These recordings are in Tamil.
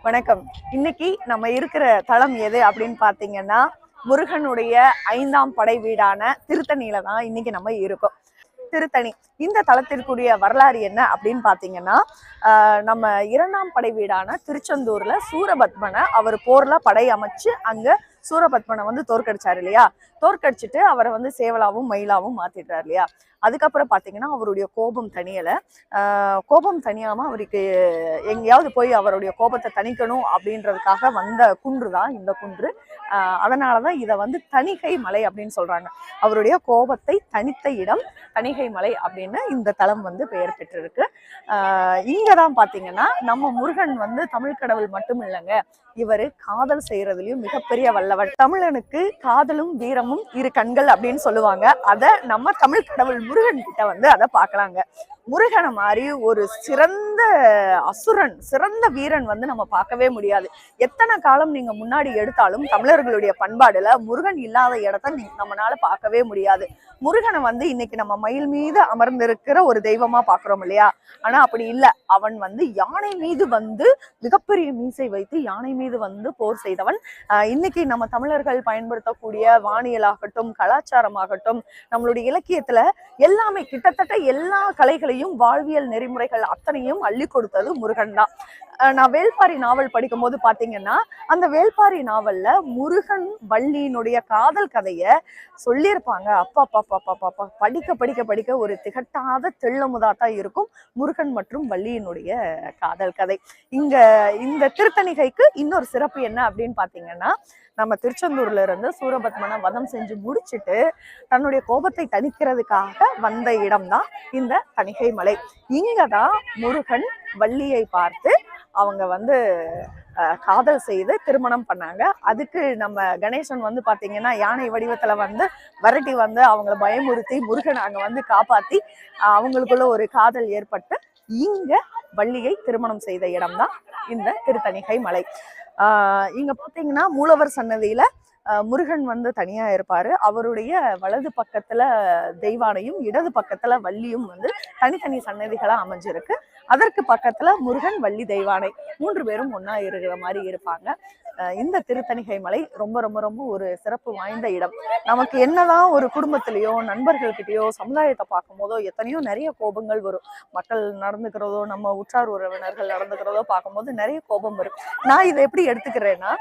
வணக்கம். இன்னைக்கு நம்ம இருக்கிற தளம் எது அப்படின்னு பாத்தீங்கன்னா, முருகனுடைய 5ஆம் படை வீடான திருத்தணியில தான் இன்னைக்கு நம்ம இருக்கோம். திருத்தணி இந்த தலத்திற்குரிய வரலாறு என்ன அப்படின்னு பாத்தீங்கன்னா, நம்ம 2ஆம் படை வீடான திருச்செந்தூர்ல சூரபத்மனை அவர் போர்ல படை அமைச்சு அங்க சூரபத்மனை வந்து தோற்கடிச்சாரு இல்லையா? தோற்கடிச்சிட்டு அவரை வந்து சேவலாவும் மயிலாவும் மாத்திட்டாரு இல்லையா? அதுக்கப்புறம் பாத்தீங்கன்னா அவருடைய கோபம் தணியல. கோபம் தணியாம அவருக்கு எங்கேயாவது போய் அவருடைய கோபத்தை தணிக்கணும் அப்படின்றதுக்காக வந்த குன்று தான் இந்த குன்று. அதனாலதான் இதை வந்து தணிகை மலை அப்படின்னு சொல்றாங்க. அவருடைய கோபத்தை தணித்த இடம் தணிகை மலை அப்படின்னு இந்த தலம் வந்து பெயர் பெற்றிருக்கு. இங்கதான் பாத்தீங்கன்னா நம்ம முருகன் வந்து தமிழ் கடவுள் மட்டும் இல்லைங்க, இவரு காதல் செய்யறதுலயும் மிகப்பெரிய வல்லவன். தமிழனுக்கு காதலும் வீரமும் இரு கண்கள் அப்படின்னு சொல்லுவாங்க. அத நம்ம தமிழ் கடவுள் முருகன் கிட்ட வந்து அதை பார்க்கலாங்க. முருகனை மாதிரி ஒரு சிறந்த அசுரன், சிறந்த வீரன் வந்து நம்ம பார்க்கவே முடியாது. எத்தனை காலம் நீங்க முன்னாடி எடுத்தாலும் தமிழர்களுடைய பண்பாடுல முருகன் இல்லாத இடத்த நம்மளால பார்க்கவே முடியாது. முருகனை வந்து இன்னைக்கு நம்ம மயில் மீது அமர்ந்திருக்கிற ஒரு தெய்வமா பாக்குறோம் இல்லையா? ஆனா அப்படி இல்லை. அவன் வந்து யானை மீது வந்து மிகப்பெரிய மீசை வைத்து யானை மீது வந்து போர் செய்தவன். இன்னைக்கு நம்ம தமிழர்கள் பயன்படுத்தக்கூடிய வானியலாகட்டும், கலாச்சாரமாகட்டும், நம்மளுடைய இலக்கியத்துல எல்லாமே கிட்டத்தட்ட எல்லா கலைகளையும் வாழ்வியல் நெறிமுறைகள் அத்தனையும் அள்ளி கொடுத்தது முருகன் தான். நான் வேள்பாரி நாவல் படிக்கும் போது பாத்தீங்கன்னா, அந்த வேள்பாரி நாவல்ல முருகன் வள்ளியினுடைய காதல் கதைய சொல்லியிருப்பாங்க. அப்பா படிக்க படிக்க படிக்க ஒரு திகட்டாத தெள்ளமுதாத்தான் இருக்கும் முருகன் மற்றும் வள்ளியினுடைய காதல் கதை. இந்த திருத்தணிகைக்கு இன்னொரு சிறப்பு என்ன அப்படின்னு பாத்தீங்கன்னா, நம்ம திருச்செந்தூர்ல இருந்து சூரபத்மனை வதம் செஞ்சு முடிச்சுட்டு தன்னுடைய கோபத்தை தணிக்கிறதுக்காக வந்த இடம் தான் இந்த தணிகை மலை. இங்கதான் முருகன் வள்ளியை பார்த்து அவங்க வந்து காதல் செய்து திருமணம் பண்ணாங்க. அதுக்கு நம்ம கணேசன் வந்து பாத்தீங்கன்னா யானை வடிவத்துல வந்து விரட்டி வந்து அவங்களை பயமுறுத்தி முருகன் அங்க வந்து காப்பாத்தி அவங்களுக்குள்ள ஒரு காதல் ஏற்பட்டு இங்க வள்ளியை திருமணம் செய்த இடம் தான் இந்த திருத்தணிகை மலை. இங்க பாத்தீங்கன்னா மூலவர் சன்னதியில முருகன் வந்து தனியா இருப்பாரு. அவருடைய வலது பக்கத்துல தெய்வானையும் இடது பக்கத்துல வள்ளியும் வந்து தனித்தனி சன்னதிகளா அமைஞ்சிருக்கு. அதற்கு பக்கத்துல முருகன் வள்ளி தெய்வானை 3 பேரும் ஒன்னா இருக்கிற மாதிரி இருப்பாங்க. இந்த திருத்தணிகை மலை ரொம்ப ரொம்ப ரொம்ப ஒரு சிறப்பு வாய்ந்த இடம். நமக்கு என்னதான் ஒரு குடும்பத்திலேயோ நண்பர்கள்கிட்டயோ சமுதாயத்தை பார்க்கும் போதோ எத்தனையோ நிறைய கோபங்கள் வரும். மக்கள் நடந்துக்கிறதோ நம்ம உற்றார் உறவினர்கள் நடந்துக்கிறதோ பார்க்கும்போது நிறைய கோபம் வரும். நான் இதை எப்படி எடுத்துக்கிறேன்னா,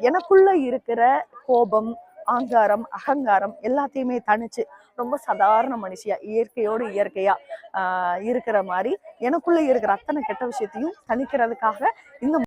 எனக்குள்ள இருக்கிற கோபம், ஆங்காரம், அகங்காரம் எல்லாத்தையுமே தணிச்சு ரொம்ப சாதாரண மனுஷியா இயற்கையோடு இயற்கையா இருக்கிற மாதிரி எனக்குள்ள இருக்கிற அத்தனை கெட்ட விஷயத்தையும் தணிக்கிறதுக்காக இந்த